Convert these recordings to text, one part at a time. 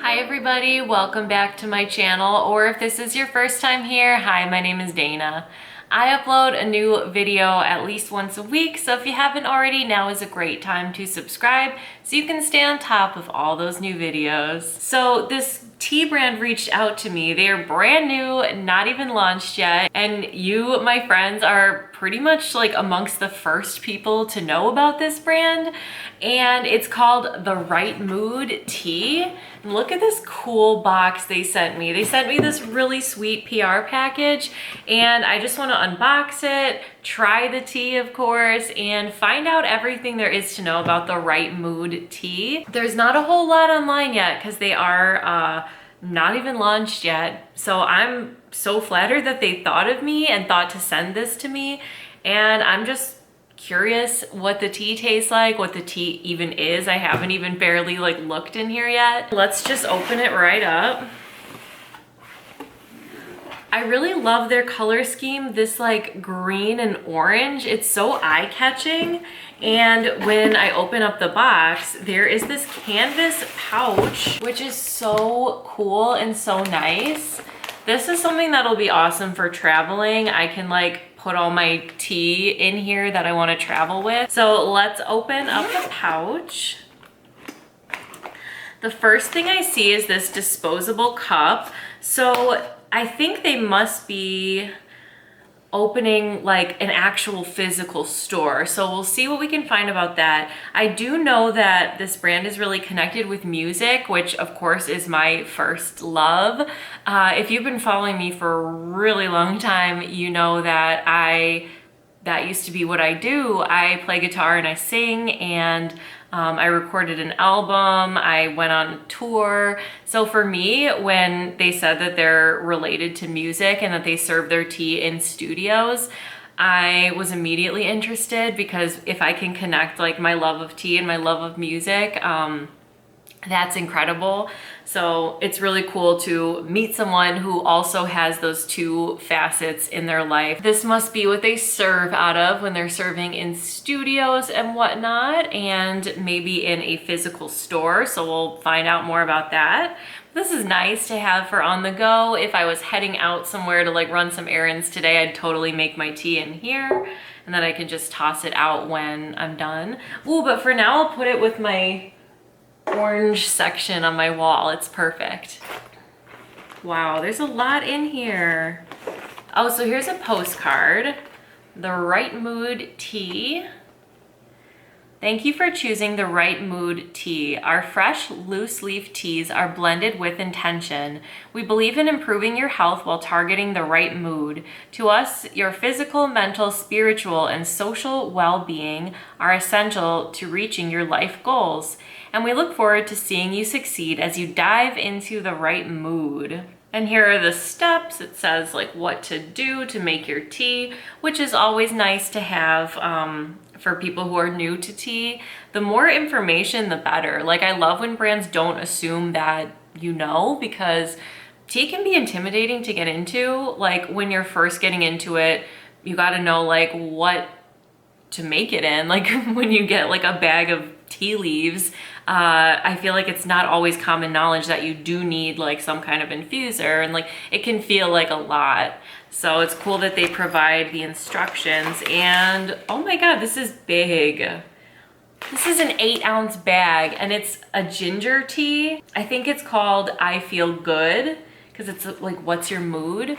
Hi everybody, welcome back to my channel, or if this is your first time here, hi, my name is Dana. I upload a new video at least once a week, so if you haven't already, now is a great time to subscribe so you can stay on top of all those new videos. So this tea brand reached out to me. They are brand new, not even launched yet, and you, my friends, are pretty much like amongst the first people to know about this brand, and it's called The Right Mood Tea. And look at this cool box they sent me. They sent me this really sweet PR package, and I just want to unbox it, try the tea, of course, and find out everything there is to know about The Right Mood Tea. There's not a whole lot online yet because they are not even launched yet. So I'm so flattered that they thought of me and thought to send this to me. And I'm just curious what the tea tastes like, what the tea even is. I haven't even barely like looked in here yet. Let's just open it right up. I really love their color scheme, this like green and orange. It's so eye-catching. And when I open up the box, there is this canvas pouch, which is so cool and so nice. This is something that'll be awesome for traveling. I can like put all my tea in here that I want to travel with. So let's open up the pouch. The first thing I see is this disposable cup. So I think they must be opening like an actual physical store. So we'll see what we can find about that. I do know that this brand is really connected with music, which of course is my first love. If you've been following me for a really long time, you know that that used to be what I do. I play guitar and I sing, and I recorded an album, I went on tour. So for me, when they said that they're related to music and that they serve their tea in studios, I was immediately interested, because if I can connect like my love of tea and my love of music, that's incredible. So it's really cool to meet someone who also has those two facets in their life. This must be what they serve out of when they're serving in studios and whatnot, and maybe in a physical store. So we'll find out more about that. This is nice to have for on the go. If I was heading out somewhere to like run some errands today, I'd totally make my tea in here, and then I can just toss it out when I'm done. Ooh, but for now I'll put it with my orange section on my wall. It's perfect. Wow, there's a lot in here. Oh, so here's a postcard. The Right Mood Tea. Thank you for choosing The Right Mood Tea. Our fresh, loose leaf teas are blended with intention. We believe in improving your health while targeting the right mood. To us, your physical, mental, spiritual, and social well-being are essential to reaching your life goals. And we look forward to seeing you succeed as you dive into the right mood. And here are the steps. It says like what to do to make your tea, which is always nice to have for people who are new to tea. The more information, the better. Like, I love when brands don't assume that you know, because tea can be intimidating to get into. Like, when you're first getting into it, you got to know like what to make it in. Like when you get like a bag of tea leaves, I feel like it's not always common knowledge that you do need like some kind of infuser, and like it can feel like a lot. So it's cool that they provide the instructions. And oh my god, this is big. This is an 8-ounce bag, and it's a ginger tea. I think it's called I Feel Good, because it's like, what's your mood?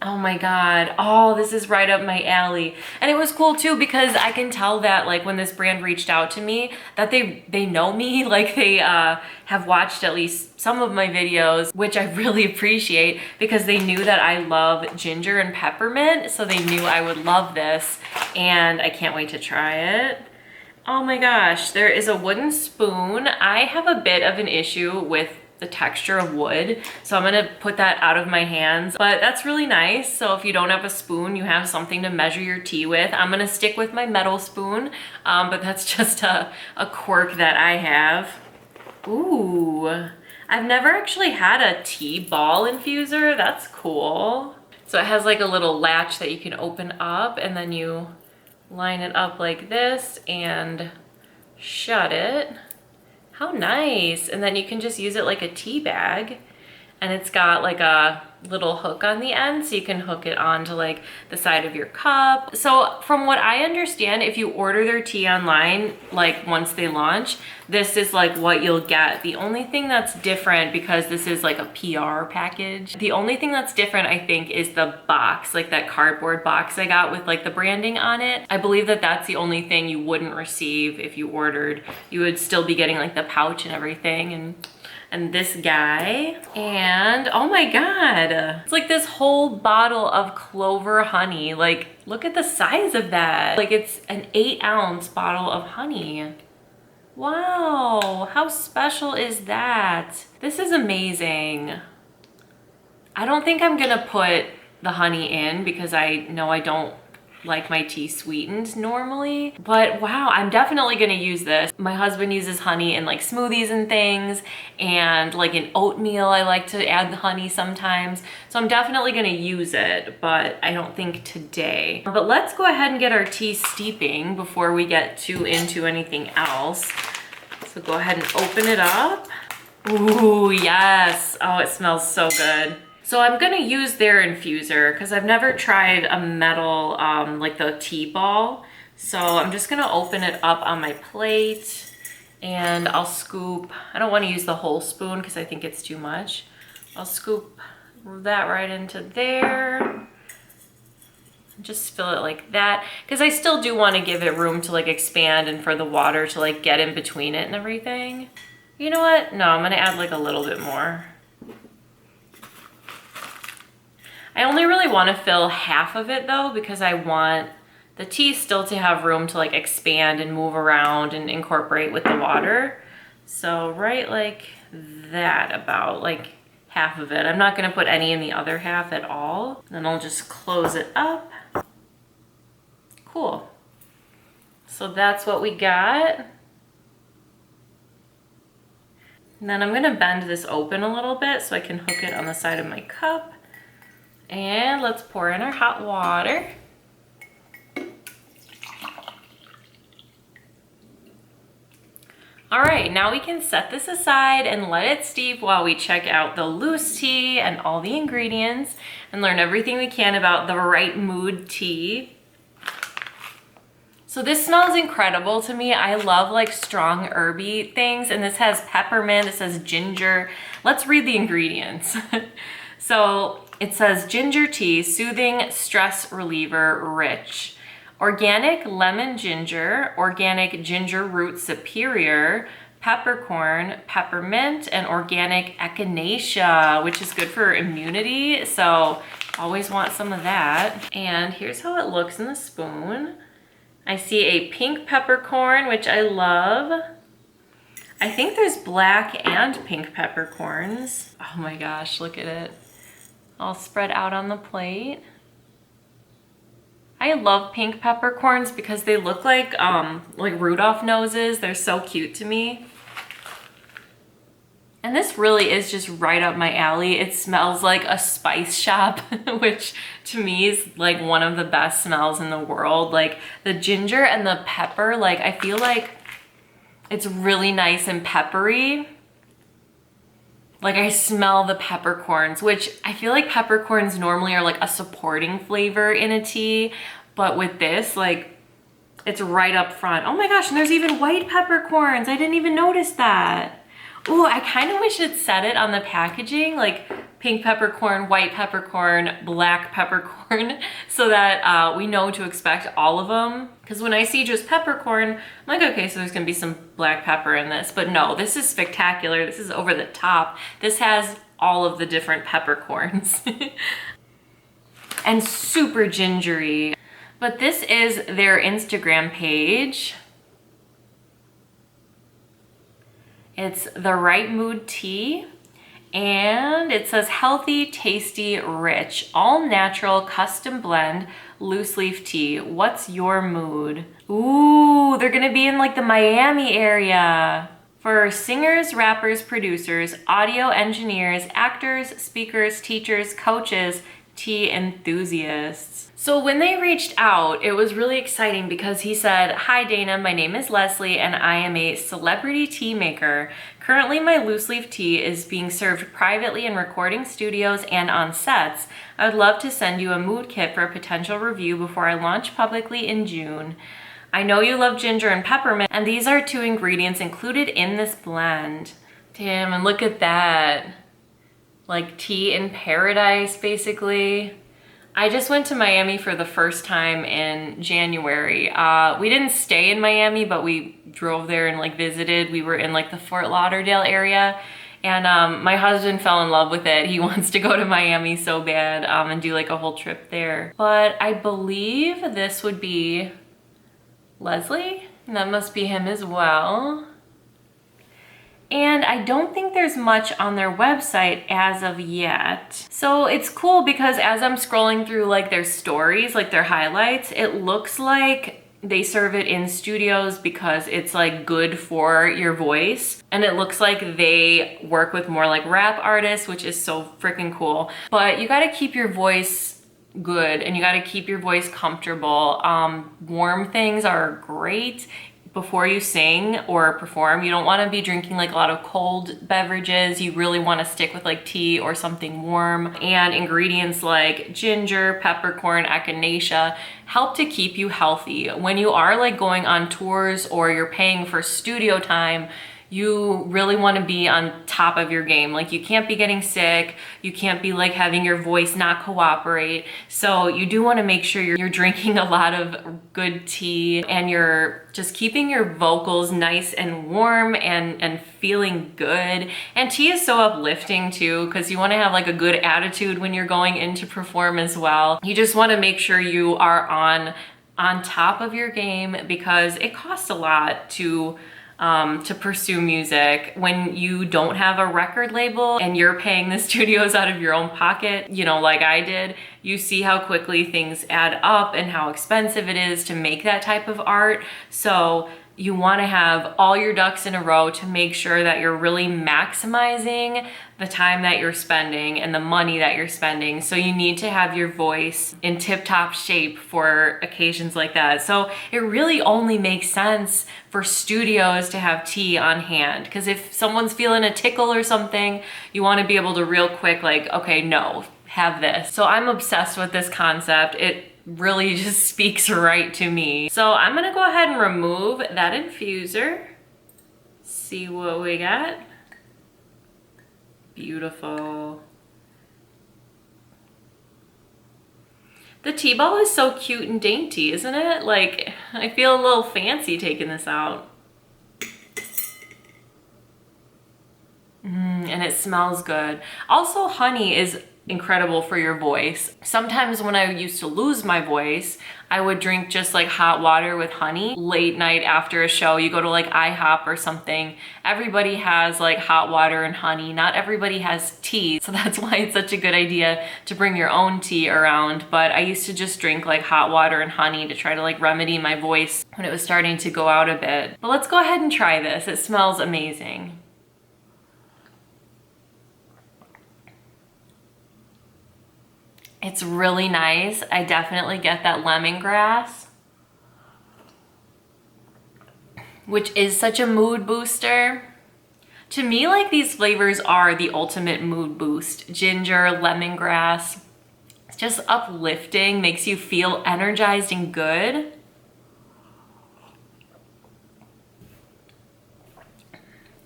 Oh my god. Oh, this is right up my alley. And it was cool too, because I can tell that like when this brand reached out to me, that they know me. Like they have watched at least some of my videos, which I really appreciate, because they knew that I love ginger and peppermint. So they knew I would love this, and I can't wait to try it. Oh my gosh, there is a wooden spoon. I have a bit of an issue with the texture of wood, so I'm gonna put that out of my hands, but that's really nice. So if you don't have a spoon, you have something to measure your tea with. I'm gonna stick with my metal spoon, but that's just a quirk that I have. Ooh, I've never actually had a tea ball infuser. That's cool. So it has like a little latch that you can open up, and then you line it up like this and shut it. How nice. And then you can just use it like a tea bag. And it's got like a little hook on the end, so you can hook it onto like the side of your cup. So from what I understand, if you order their tea online, like once they launch, this is like what you'll get. The only thing that's different, because this is like a PR package, the only thing that's different, I think, is the box, like that cardboard box I got with like the branding on it. I believe that that's the only thing you wouldn't receive if you ordered. You would still be getting like the pouch and everything, and this guy, and oh my God, it's like this whole bottle of clover honey. Like, look at the size of that. Like, it's an 8-ounce bottle of honey. Wow, how special is that? This is amazing. I don't think I'm gonna put the honey in because I know I don't like my tea sweetened normally, but wow, I'm definitely gonna use this. My husband uses honey in like smoothies and things, and like in oatmeal I like to add the honey sometimes, so I'm definitely gonna use it, but I don't think today. But let's go ahead and get our tea steeping before we get too into anything else. So go ahead and open it up. Ooh, yes. Oh, it smells so good. So I'm gonna use their infuser because I've never tried a metal, like the tea ball. So I'm just gonna open it up on my plate and I'll scoop. I don't wanna use the whole spoon because I think it's too much. I'll scoop that right into there. Just fill it like that because I still do wanna give it room to like expand and for the water to like get in between it and everything. You know what? No, I'm gonna add like a little bit more. I only really want to fill half of it though, because I want the tea still to have room to like expand and move around and incorporate with the water. So right like that, about like half of it. I'm not going to put any in the other half at all. Then I'll just close it up. Cool. So that's what we got. And then I'm going to bend this open a little bit so I can hook it on the side of my cup. And let's pour in our hot water. All right, now we can set this aside and let it steep while we check out the loose tea and all the ingredients and learn everything we can about the right mood tea. So this smells incredible to me. I love like strong herby things, and this has peppermint, this has ginger. Let's read the ingredients. So it says ginger tea, soothing, stress reliever, rich. Organic lemon ginger, organic ginger root superior, peppercorn, peppermint, and organic echinacea, which is good for immunity. So always want some of that. And here's how it looks in the spoon. I see a pink peppercorn, which I love. I think there's black and pink peppercorns. Oh my gosh, look at it. All spread out on the plate. I love pink peppercorns because they look like Rudolph noses. They're so cute to me. And this really is just right up my alley. It smells like a spice shop, which to me is like one of the best smells in the world. Like the ginger and the pepper, like I feel like it's really nice and peppery. Like I smell the peppercorns, which I feel like peppercorns normally are like a supporting flavor in a tea, but with this, like it's right up front. Oh my gosh, and there's even white peppercorns. I didn't even notice that. Ooh, I kind of wish it said it on the packaging, like pink peppercorn, white peppercorn, black peppercorn, so that we know to expect all of them. Because when I see just peppercorn, I'm like, okay, so there's gonna be some black pepper in this. But no, this is spectacular. This is over the top. This has all of the different peppercorns. And super gingery. But this is their Instagram page. It's The Right Mood Tea, and it says healthy, tasty, rich, all natural, custom blend, loose leaf tea. What's your mood? Ooh, they're gonna be in like the Miami area. For singers, rappers, producers, audio engineers, actors, speakers, teachers, coaches, tea enthusiasts. So when they reached out, it was really exciting because he said, "Hi Dana, my name is Leslie and I am a celebrity tea maker. Currently my loose leaf tea is being served privately in recording studios and on sets. I would love to send you a mood kit for a potential review before I launch publicly in June. I know you love ginger and peppermint, and these are 2 ingredients included in this blend." Damn, and look at that. Like tea in paradise, basically. I just went to Miami for the first time in January. We didn't stay in Miami, but we drove there and like visited. We were in like the Fort Lauderdale area, and my husband fell in love with it. He wants to go to Miami so bad and do like a whole trip there. But I believe this would be Leslie, and that must be him as well. And I don't think there's much on their website as of yet. So it's cool because as I'm scrolling through like their stories, like their highlights, it looks like they serve it in studios because it's like good for your voice. And it looks like they work with more like rap artists, which is so freaking cool. But you gotta keep your voice good and you gotta keep your voice comfortable. Warm things are great before you sing or perform. You don't wanna be drinking like a lot of cold beverages. You really wanna stick with like tea or something warm. And ingredients like ginger, peppercorn, echinacea help to keep you healthy. When you are like going on tours or you're paying for studio time, you really want to be on top of your game. Like you can't be getting sick. You can't be like having your voice not cooperate. So you do want to make sure you're drinking a lot of good tea and you're just keeping your vocals nice and warm and feeling good. And tea is so uplifting too, because you want to have like a good attitude when you're going in to perform as well. You just want to make sure you are on top of your game because it costs a lot to pursue music. When you don't have a record label and you're paying the studios out of your own pocket, you know, like I did, you see how quickly things add up and how expensive it is to make that type of art. So you want to have all your ducks in a row to make sure that you're really maximizing the time that you're spending and the money that you're spending. So you need to have your voice in tip-top shape for occasions like that. So it really only makes sense for studios to have tea on hand, because if someone's feeling a tickle or something, you want to be able to real quick like, okay, no, have this. So I'm obsessed with this concept. It really just speaks right to me. So I'm gonna go ahead and remove that infuser. See what we got. Beautiful. The tea ball is so cute and dainty, isn't it? Like, I feel a little fancy taking this out. And it smells good. Also, honey is incredible for your voice. Sometimes when I used to lose my voice, I would drink just like hot water with honey late night after a show. You go to like IHOP or something, everybody has like hot water and honey. Not everybody has tea, so that's why it's such a good idea to bring your own tea around. But I used to just drink like hot water and honey to try to like remedy my voice when it was starting to go out a bit. But let's go ahead and try this. It smells amazing. It's really nice. I definitely get that lemongrass, which is such a mood booster. To me, like these flavors are the ultimate mood boost. Ginger, lemongrass, it's just uplifting, makes you feel energized and good.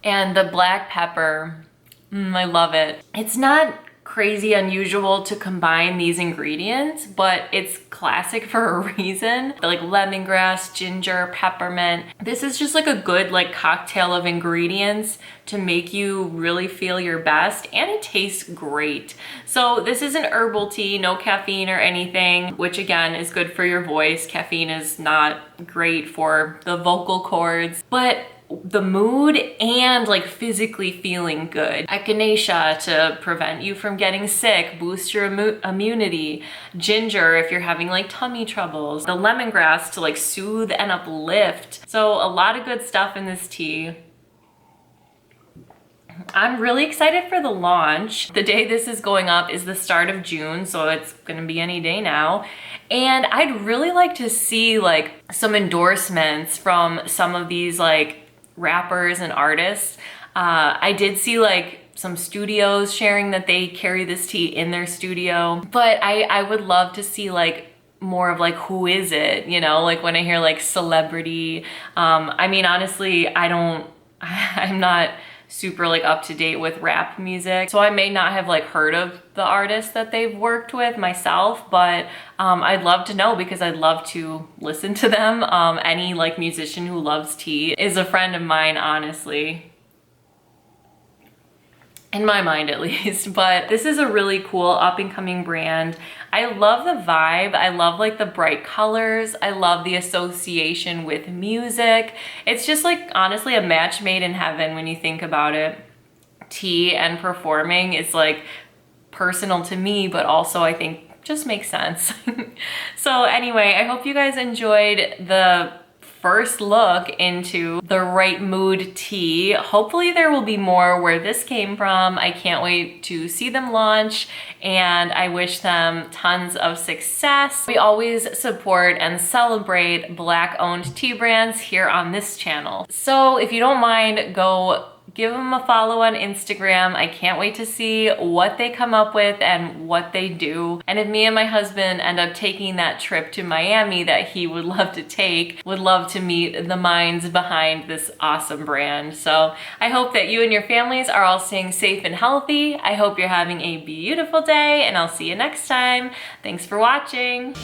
And the black pepper, I love it. It's not crazy unusual to combine these ingredients, but it's classic for a reason. Like lemongrass, ginger, peppermint. This is just like a good like cocktail of ingredients to make you really feel your best, and it tastes great. So this is an herbal tea, no caffeine or anything, which again is good for your voice. Caffeine is not great for the vocal cords, but the mood and like physically feeling good. Echinacea to prevent you from getting sick, boost your immunity. Ginger if you're having like tummy troubles. The lemongrass to like soothe and uplift. So a lot of good stuff in this tea. I'm really excited for the launch. The day this is going up is the start of June, so it's gonna be any day now. And I'd really like to see like some endorsements from some of these like rappers and artists. I did see like some studios sharing that they carry this tea in their studio, but I would love to see like more of like, who is it? You know, like when I hear like celebrity, I mean, honestly, I'm not super like up to date with rap music, so I may not have like heard of the artists that they've worked with myself, but I'd love to know because I'd love to listen to them. Any like musician who loves tea is a friend of mine, honestly. In my mind at least, but this is a really cool up and coming brand. I love the vibe. I love like the bright colors. I love the association with music. It's just like honestly a match made in heaven when you think about it. Tea and performing is like personal to me, but also I think just makes sense. So anyway, I hope you guys enjoyed the first look into the Right Mood tea. Hopefully there will be more where this came from. I can't wait to see them launch, and I wish them tons of success. We always support and celebrate Black-owned tea brands here on this channel. So if you don't mind, go give them a follow on Instagram. I can't wait to see what they come up with and what they do. And if me and my husband end up taking that trip to Miami that he would love to take, would love to meet the minds behind this awesome brand. So I hope that you and your families are all staying safe and healthy. I hope you're having a beautiful day, and I'll see you next time. Thanks for watching.